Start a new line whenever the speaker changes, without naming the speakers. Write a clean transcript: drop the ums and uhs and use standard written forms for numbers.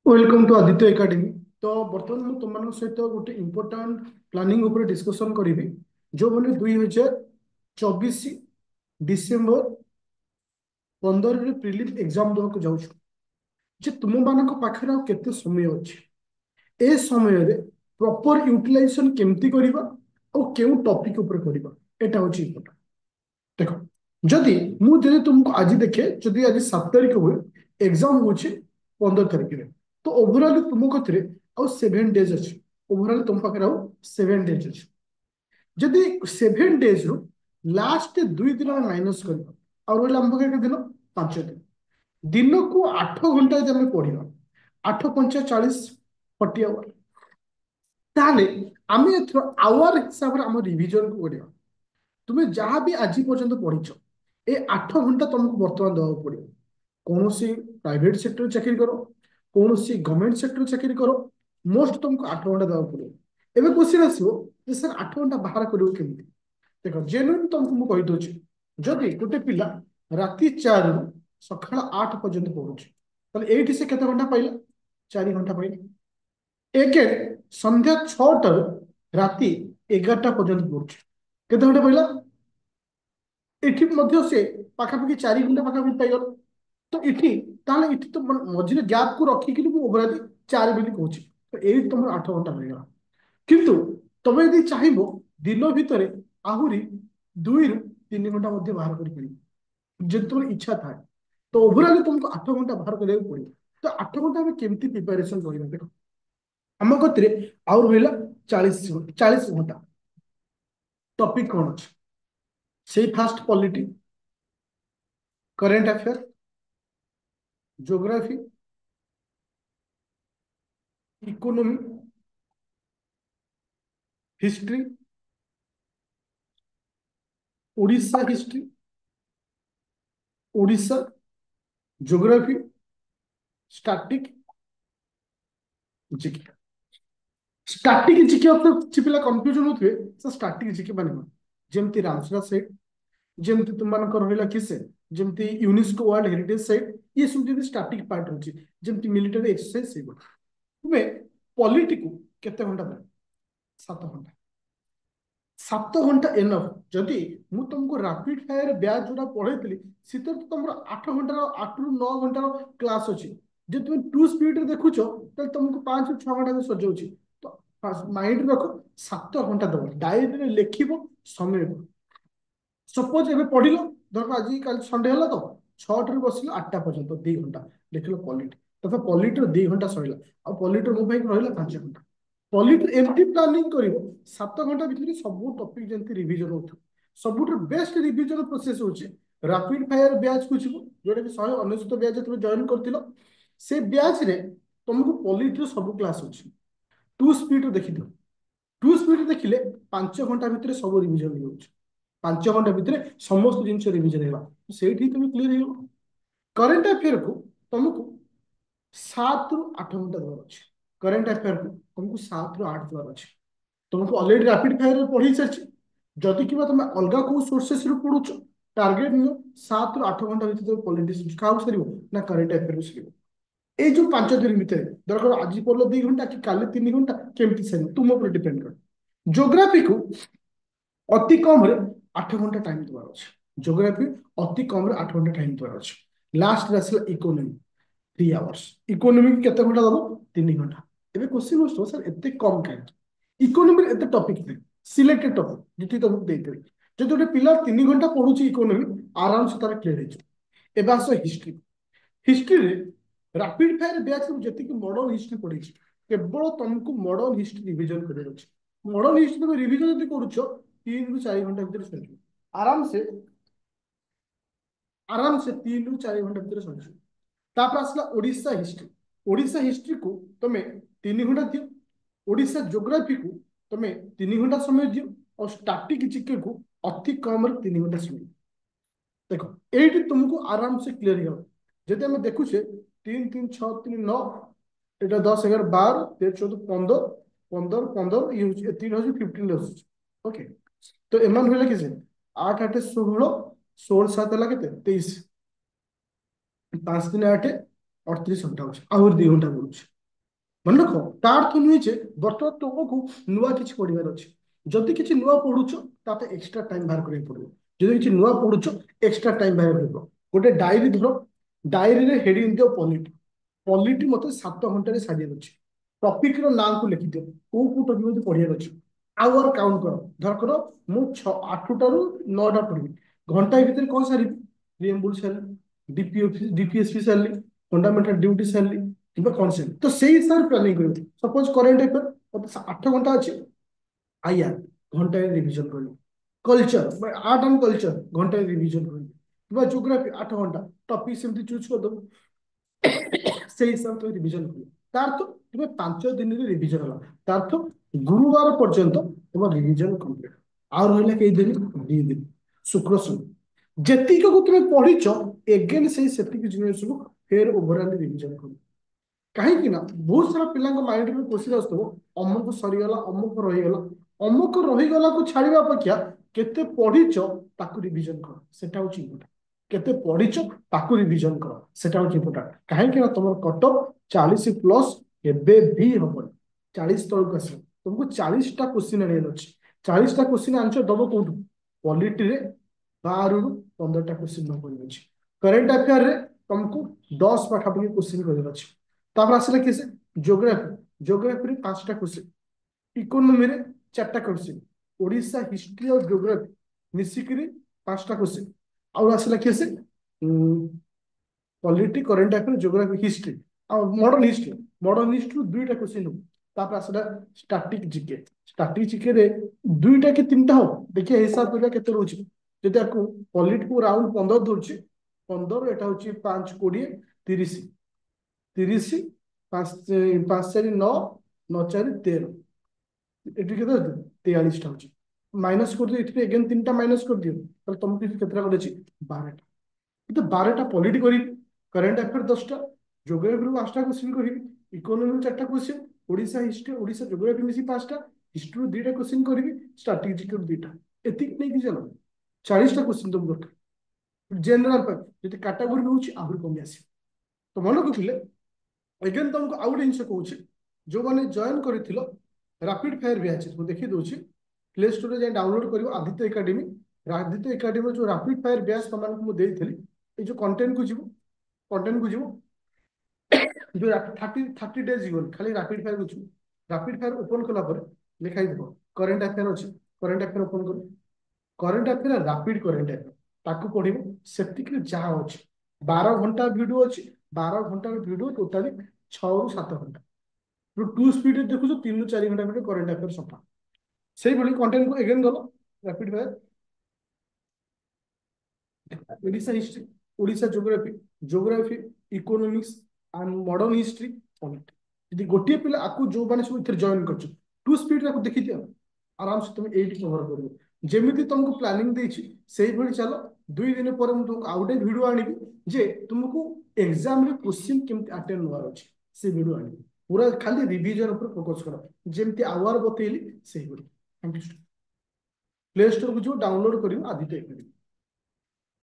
Welcome to Aditya academy. तो बर्तमान मुझे तुम सहित गोटे इम्पोर्टाट प्लानिंग उपर डिस्कसन करी जो मैंने 2024 डिसेम्बर 15 रे प्रिलिम एग्जाम देवाक जाऊँ जे तुम मान पाखे केते समय अच्छे ए समय रे प्रॉपर यूटिलाइजेशन केमती करबा और केउ टॉपिक ऊपर करबा एटा होची इम्पोर्टेंट। देखो जदि मुझे तुमको आज देखे जदि आज 7 तारीख हुए एग्जाम होची 15 तारीख रे तो ओवरऑल तुम कथरे आउ 7 डेज अच्छे। ओवरऑल तुम पाखे आउ 7 डेज अच्छे। जदि 7 डेज रु लास्ट 2 दिन माइनस कर और रहा आम पाखे केते दिन 5 दिन दिन को 8 घंटा यदि आम पढ़ा 8 × 5 = 40 40 आवर ताहले आम एथर आवर हिसाब से आम रिविजन को करवा। तुम्हें जहाँ भी आज पर्यंत पढ़ीच ए 8 घंटा तुमको बर्तमान देवाक पड़ो। कौन सी प्राइवेट सेक्टर चाकरी करो कौन सी गवर्नमेंट सेक्टर चाकरी करो मोस्ट तुमको 8 घंटा देवाक पड़ो। एवं क्वेश्चन आसो सर 8 घंटा बाहर करूँ केमी। देख जेन्युइन तुमको मुझे कहीदे जदि गोटे पिला राति 4 रु सकाळ 8 पर्यंत पढ़ुचे ये से केते घंटा पाइला 4 घंटा पाइला। एक संध्या 6 टारू राति 11टा पर्यंत पढ़ुचे केते घंटा पाइला एठी मध्य से पाखापाखि 4 घंटा पाखापाखि पाइगल। तो इठी ताहले इठी तो मझिरे गैप को रखिक ओभराली 4 बोली कहूँ तो ये तुम 8 घंटा मिलगला। किंतु तुम यदि चाहब दिन भितर आहुरी 2 ରୁ 3 घंटा मध्य बाहर कर जब तुम इच्छा थाए तो ओभराली तुमको 8 घंटा बाहर करा पड़ो। तो 8 घंटा में केमती प्रिपेरेसन करवा देख आम कतिरे आउ रहा 40 घंटा टॉपिक कौन अच्छे से fast polity current affair geography economy history Odisha history Odisha geography static GK. Static GK କିଛି ପିଲା कन्फ्यूजन होते से स्टैटिक जीके माने जमती रामसरा साइट जमती तुम मानकर रहिला किसे जमती यूनेस्को वर्ल्ड हेरिटेज साइट ये सब जदी स्टैटिक पार्ट होची जमती मिलिटरी एक्सरसाइज से तुम्हें पॉलिटी को केते घंटा पड़े 7 घंटा 7 घंटा एनफ। जदि मु तुमको रैपिड फायर बैच जोड़ा पढ़ाई तो तुम 8 घंटार 8 ରୁ 9 घंटार क्लास अच्छी जो तुम 2 स्पीड देखुच तो तुमको 5 ରୁ 6 घंटा में सजाऊँ। तो माइंड रख 7 घंटा दब डायरी में लिख समय को सपोज एवं पढ़ धर आज कल संडे है तो 6 ରୁ बस 8टा पर्यंत 2 घंटा लिख लो पॉलिटी तो पॉलिटी 2 घंटा सरला आ पॉलिटी मो रहा 5 घंटा पॉलिटी एमती प्लानिंग कर 7 घंटा भितर सब टॉपिक जमी रिविजन हो सब बेस्ट रिविजन प्रोसेस होची रैपिड फायर बैच को जोटा कि 199 बैच तुम जॉइन कर से बैच रे तुमको पॉलिटी सब क्लास अच्छी 2 स्पीड देखी दियो 2 स्पीड देखिले 5 घंटा भितर सब रिविजन हो 5 घंटा भितर समस्त जिन रिविजन है से तुम क्लीयर हो। करेन्ट अफेयर को तुमको 7 ରୁ 8 घंटा देवार अच्छे करेन्ट अफेयर को तुमको 7 ରୁ 8 देवार अच्छे तुमको अलरेडी रैपिड फायर पढ़ी सारी जदि कि तुम अलग कौ सोर्सेस रु पढ़ुच टार्गेट नियो 7 ରୁ 8 घंटा भितर पॉलिटिक्स क्या सर ना करेन्ट अफेयर सर ये जो 5 दिन भितर दरकार आज पढ़ल 2 घंटा कि काली 3 घंटा केमती सर तुम ऊपर डिपेंड कर। ज्योग्राफी को अति कम रे 8 घंटा टाइम देवार अच्छे ज्योग्राफी अति कम रे 8 घंटा टाइम देवार अच्छे। लास्ट आसला इकोनॉमी 3 आवर्स इकोनॉमी केते घंटा दब 3 घंटा। एबे क्वेश्चन हो सर एते कम काहे इकोनॉमी एते टॉपिक नहीं सिलेक्टेड टॉपिक जी तुमको देते जो गोटे पिला 3 घंटा पढ़ुची इकोनॉमी आराम से तार क्लियर हो। एबे आस हिस्ट्री हिस्ट्री रे रैपिड फायर बैच जी मॉडर्न हिस्ट्री पढ़ी केवल तुमको मॉडर्न हिस्ट्री रिविजन कर मॉडर्न हिस्ट्री तुम रिविजन जब कर 3 ରୁ 4 घंटा भर सर आराम से 3 ରୁ 4 घंटा भर सर। तापर आसला ओडिशा हिस्ट्री को तुम 3 घंटा दियो ओडिशा ज्योग्राफी को तुम 3 घंटा समय दियो और स्टैटिक जीके को अति कम 3 घंटा समय देखो ये तुमको आराम से क्लियर हो। जब आम देखुचे 3 3 6 3 9 एटा 10 11 12 13 14 15 15 15 ये 3 हूँ 15 ओके। तो एमान होइला किसे 8 8 16 16 7 है के 23 5 3 8 38 घंटा हो 2 घंटा पड़ुछ मन रख तार तो नुहे जे बर्तमान तुमको नुआ किसी पढ़ार अच्छे जदि किसी नुआ पढ़ुच ताप एक्सट्रा टाइम बाहर करा पड़ो जदि किसी नुआ पढ़ुच एक्सट्रा टाइम बाहर कर गोटे डायरी धर डायरी रे हेडिंग दियो पॉलिटी पॉलिटी मत 7 घंटे सारी अच्छे टपिक ना को लिखि दियो कौ टपिक मत पढ़ार अच्छे आवर काउंट कर धर कर मुझे 8टा ରୁ 9टा पढ़ी घंटा भितर कौन सारी प्रिएम्बुल सारी डीपीएसपी सारी फंडामेंटल ड्यूटी सारी कि कौन सारी तो से हिसाब से प्लानिंग कर सपोज करेन्ट अफेयर मत 8 घंटा अच्छे आईआर घंटा रिविजन कर कल्चर आर्ट एंड कल्चर घंटा रिविजन कर जोग्राफी 8 घंटा टपिक सेमती चूज कर दो से हिसाब से रिविजन कर तार तो तुम्हें 5 दिन रिविजन है तार तो गुरुवार पर्यंत तुम रिविजन कंप्लीट आउ रहा कई दिन 2 दिन शुक्र शनि जेतिक को तुम्हें पढ़ीच एगेन से जिनिस को फेर ओभरऑल रिविजन कर कहीं ना बहुत सारा पिला माइंड में क्वेश्चन आसो अमुक सरीगला अमुक रहीगला अमुक रहीगला को छाड़ा अपेक्षा केते पढ़ीच ताकू रिविजन कर सेटा हूँ इम्पोर्टाट केते पढ़ीच ताकू रिविजन कर सेटा हूँ इम्पोर्टाट कहीं ना तुम कटअप 40+ एबे भी हम 40 तौक आस तुमको 40टा क्वेश्चन आने अच्छे 40टा क्वेश्चन आंसर दब कौटू पॉलिटी रे 12 ରୁ 15ଟା क्वेश्चन न करेन्ट अफेयर रे तुमको 10 पाखापाखि क्वेश्चन कर आसला किसे जोग्राफी जोग्राफी रे 5टा क्वेश्चन इकोनॉमी रे 4टा क्वेश्चन ओडिशा हिस्ट्री और जोग्राफी मिसिकरी 5टा क्वेश्चन आउ आसला किसे polity current affair geography history modern history 2टा क्वेश्चन हो तापर आसला स्टैटिक जीके रे 2टा कि 3टा हो देखिए हिसाब करिया केते रहउची जदि आपको पॉलिटी को राउंड 15 दूरची 15 एटा होची 5 20 30 30 5 5 4 9 9 4 13 एटी केते 43टा होची माइनस कर दियो इथे अगेन 3टा माइनस कर दियो तो तुमको केतरा कर अछि 12टा तो 12टा पॉलिटी करी करंट अफेयर 10टा जोग्राफी 5टा क्वेश्चन करी इकोनॉमी 4टा question Odisha history Odisha geography मिसी 5टा हिस्ट्री 2टा क्वेश्चन करी स्ट्रैटेजिक 2टा एतिक नहीं कि चलो 40टा क्वेश्चन तुम दरकार जनरल पर जति कैटेगरी होची आहुर कमी आसी तो मन रखिले अगेन तुमको आउट जिनस कहूँ जो मैंने जॉइन कर रैपिड फायर बैच मुझे देखी दूसरी प्ले स्टोर में डाउनलोड कर आदित्य एकाडेमी जो रैपिड फायर बैच तुमको ये जो कंटेंट को जीव जो 30 डेज जीवन खाली रैपिड फायर को रैपिड फायर ओपन कला लिखाई देव करेन्ट अफेयर अच्छे करेन्ट अफेयर ओपन कर current affair rapid current affair ताकू पढ़ से जहाँ अच्छे 12 घंटा वीडियो अच्छे 12 घंटा वीडियो टोटाली 6 ରୁ 7 घंटा जो 2 स्पीड देखो 3 ରୁ 4 घंटा वीडियो करेन्ट अफेयर सफा से कंटेंट को एगेन गल rapid fire Odisha history Odisha geography economics and modern history polity यदि गोटे पिला आपको जो मैंने सब जॉइन कर 2 स्पीड देखी दिया आराम से तुम एट कवर कर जमी तुमको प्लानिंग देछि से भली चलो 2 दिन पर तुमको आउट वीडियो आनी जे तुमको एग्जाम रे क्वेश्चन केमती अटेंड होवार अछि से वीडियो आनी पूरा खाली रिवीजन ऊपर फोकस करो जेमती आवर बतेली से भली थैंक यू प्ले स्टोर को जो डाउनलोड करियो आदित्य एकेडमी